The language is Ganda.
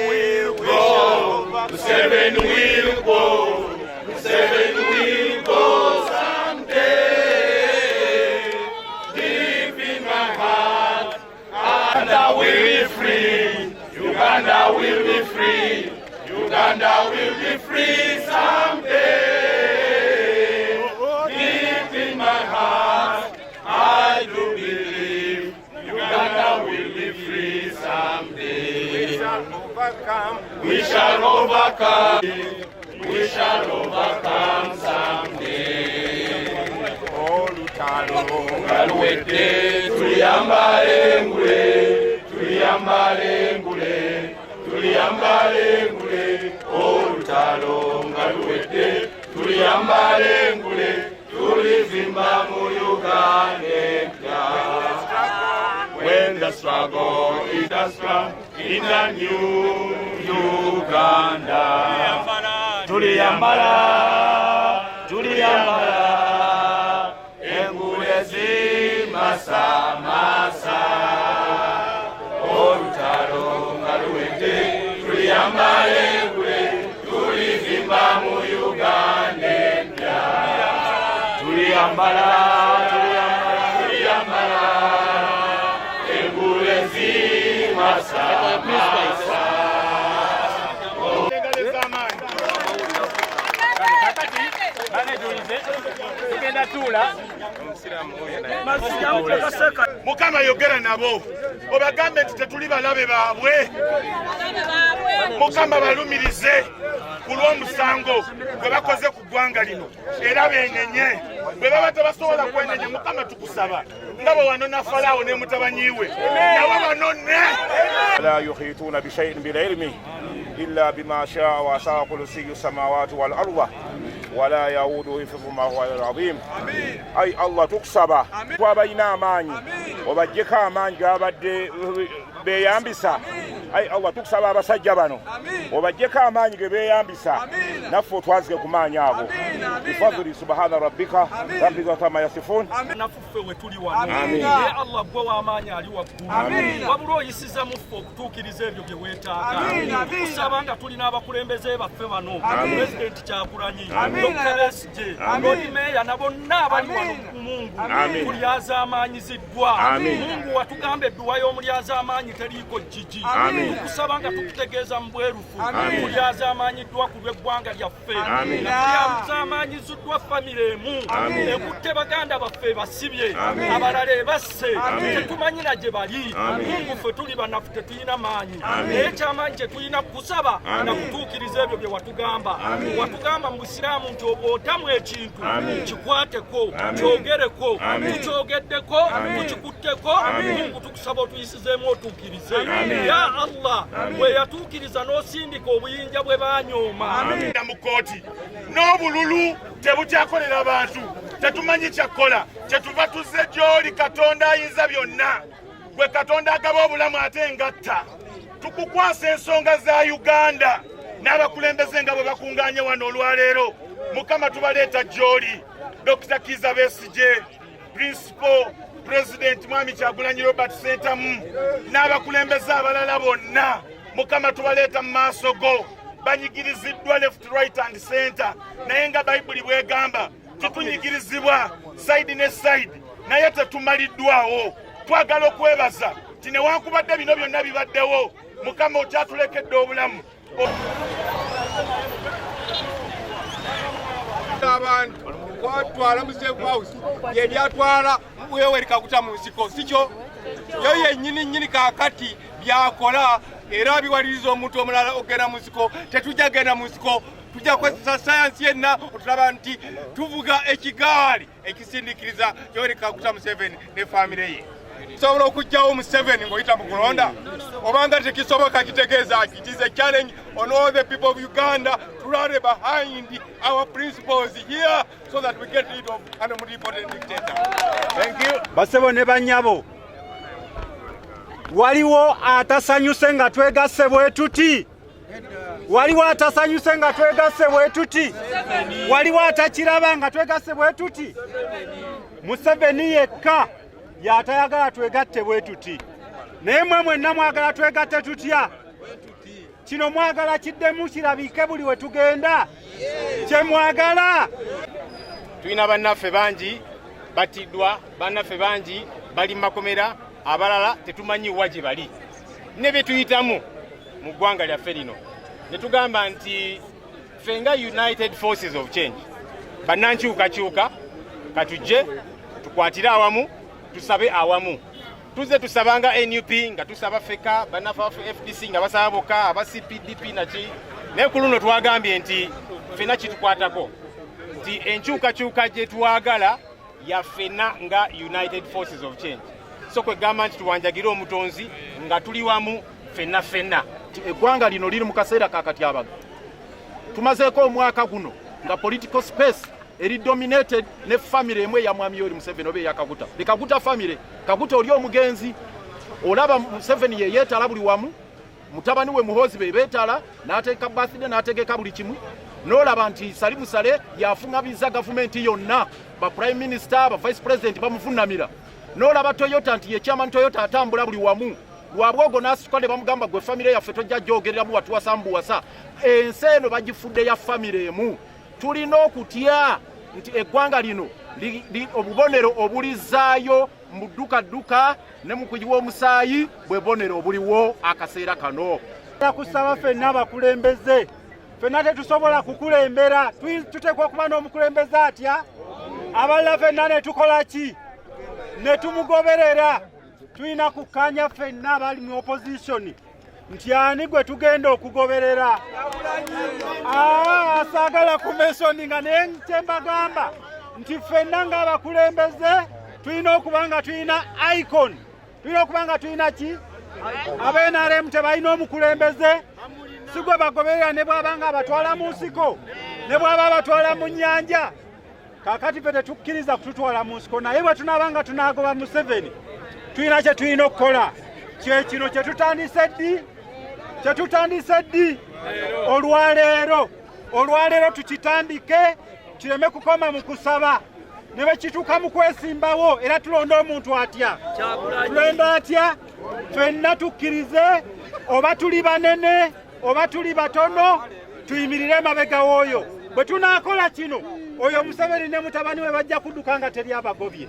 will go. Museveni will go. Museveni will go someday. Deep in my heart, Uganda will be free. Uganda will be free. Uganda will be free someday. Deep in my heart, I do believe Uganda will be free someday. We shall overcome. We shall overcome. We shall overcome someday. Oh, lutalo, Olweddiza, tuliyambale ngule, tuliyambale ngule, tuliyambale ngule. Oh, lutalo, Olweddiza, tuliyambale ngule, tulizimba mu Uganda. When the struggle is a strong in the new Uganda. Tuliyambala, tuliyambala, engule zimasa masa. Olutalo Olweddiza, tuliyambale engule, tulizimba mu Uganda. Tuliyambala, tuliyambala, tuliyambala, engule zimasa masa. Mukama yogera nabo obagambe nti tetuli balabe baabwe. Mukama balumirize ku lw'omusango gwe bakoze ku ggwanga lino era benenye bwe baba tebasobola kwenenya. Mukama tukusaba nga bwe wanona Falaawo ne mutabanyiwe nawe banone. La yuhituuna bishay'in bil ilmi illa bima shaa wa sa'a kursiyyu samawati wal ardi wala yaudu hifdhuhuma huwa al-azim. Ay Allah tukusaba twabalina amaanyi obajjeko amaanyi gabadde beyambisa. Ay Allah tukusaba abasajja bano obajjeko amaanyi ge beyambisa naffe otwazike ku maanyi ago. Bifadhili subhana rabbika rabbil izzati yasifun. Naffe we tuli wano ye Allah gwe w'amaanyi ali waggulu wabula oyisiza muffe okutuukiriza ebyo bye weetaaga. Tukusaba nga tulina abakulembeze baffe bano Pulezidenti Kyagulanyi, Dr. Besigye, Lord Mayor na bonna abali wano ku Mungu. Mulyazaamaanyiziddwa. Mungu watugamba edduwa y'omulyazaamaanyi teriiko jjiji. Tukusaba nga tukutegeeza mu bwerufu mulyazaamaanyiddwa ku lw'eggwanga lyaffe. Mulyazaamaanyiziddwa famire emu ekutte baganda baffe basibye abalala ebasse tetumanyira gye bali. Mungu ffe tuli banafu tetulina maanyi naye ekyamaanyi kye tulina kusaba na kutuukiriza ebyo bye watugamba. Watugamba mu Busiraamu nti obwotamu ekintu kikwateko kyogereko tukyogeddeko tukikutteko. Mungu tukusaba otuyisizeemu otuukirize. Ya Allah bwe yatuukiriza n'osindika obuyinja bwe banyooma mu kooti n'obululu tebukyakolera abantu tetumanyi kyakkola kyetuva tuzze gy'oli Katonda ayinza byonna gwe Katonda agaba obulamu ate ngatta. Tukukwasa ensonga za Uganda n'abakulembeze nga bwe bakungaanye wano olwaleero. Mukama tubaleeta gy'oli Dr. Kizza Besigye, Principal President Mwami Kyagulanyi Robert Sentamu n'abakulembeze abalala bonna. Mukama tubaleeta mu maaso go banyigiriziddwa left right and center naye nga Bayibuli bwegamba titunyigirizibwa side ne side naye tetumaliddwawo. Twagala okwebaza ti newankubadde bino byonna bibaddewo Mukama okyatulekedde obulamu. Abantu kwatwala mu Safe House yeri atwala Yoweri Kaguta mu nsiko sikyo yo yennyini kaakati byakola era biwaliriza omuntu omulala ogenda mu nsiko. Tetujja genda mu nsiko, tujja kukozesa sayansi yenna otulaba nti tuvuga ekigaali ekisindikiriza Yoweri Kaguta Museveni ne famire ye. Sobola okujjawo Museveni ng'oyita mu kulonda obanga tekisoboka kitegeeza ki. It is a challenge on all the people of Uganda to rally behind our principles here so that we get rid of an omnipotent dictator. Thank you. Basebo ne banyabo waliwo atasanyuse nga twegasse bwe tuti. Waliwo atasanyuse nga twegasse bwe tuti. Waliwo atakiraba nga twegasse bwe tuti. Museveni yekka yatayagala twegatte bwe tuti. Nemwe mwenna mwagala twegatte tutya? Kino mwagala kiddemu kirabike buli we tugenda? Kye mwagala? Tulina bannaffe bangi batiddwa, bannaffe bangi bali mu makomera, abalala tetumanyi wa gye bali. Ne bye tuyitamu mu ggwanga lyaffe lino ne tugamba nti ffe nga United Forces of Change bannankyukakyuka katujje tukwatire awamu tusabe awamu. Tuze tusabanga NUP nga tusaba feka bannaffe FDC nga basaba bokka aba CPDP naki naye ku luno twagambye nti ffenna kitukwatako nti enkyukakyuka gye twagala yaffenna nga United Forces of Change. So kwegamba nti tuwanjagire omutonzi nga tuli wamu ffenna. Eggwanga lino liri mu kaseera kakatyabaga. Tumazeeko omwaka guno nga political space eri dominated ne family emwe ya Mwami Yoweri Museveni oba eyakaguta. Bekaguta family, kaguta oli omugenzi. Olaba Museveni ye yeetala buli wamu, mutabani we Muhoozi be beetala, n'ateeka birthday n'ategeka buli kimu. N'olaba nti Sali Musale yafunga biza gavumenti yonna, ba prime minister, ba vice president bamufunamira. N'olaba Toyota nti ye chairman Toyota atambula buli wamu. Lwabwogo n'asituka ne bamugamba gwe family yaffe tojja gyogereramu watuwasa mbuwasa. Ensi eno bagifudde ya family emu. Tulina okutya nti eggwanga lino obubonero obulizaayo mu dduka ne mu kuyiwa omusaayi bwe bonero obuliwo akaseera kano. Kusaba ffenna abakulembeze, ffenna tetusobola kukulembera, tuteekwa okuba n'omukulembeze atya? Abalala ffenna ne tukola ki? Ne tumugoberera. Tulina kukkaanya ffenna abali mu opposition nti ani gwe tugenda okugoberera. Asaagala kumesoninga naye kyembagamba nti ffenna ng'abakulembeze tulina okuba nga tulina icon. Tulina okuba nga tulina ki? Aba-NRM tebalina omukulembeze, si gwe bagoberera ne bw'aba nga abatwala mu nsiko, ne bw'aba abatwala mu nnyanja. Kaakati ffe tetukkiriza kututwala mu nsiko, naye bwe tunaaba nga tunaagoba Museveni tulina kye tulina okukola. Kyekino kyetutandise ddi olwaleero tukitandike, kireme kukoma mu kusaba ne bwe kituuka mu kwesimbawo era tulonda omuntu atya? Tulonda atya? Ffenna tukkirize, oba tuli banene oba tuli batono, tuyimirire emabega w'oyo. Bwe tunaakola kino, oyo Museveni ne mutabani we bajja kudduka nga teri abagobye.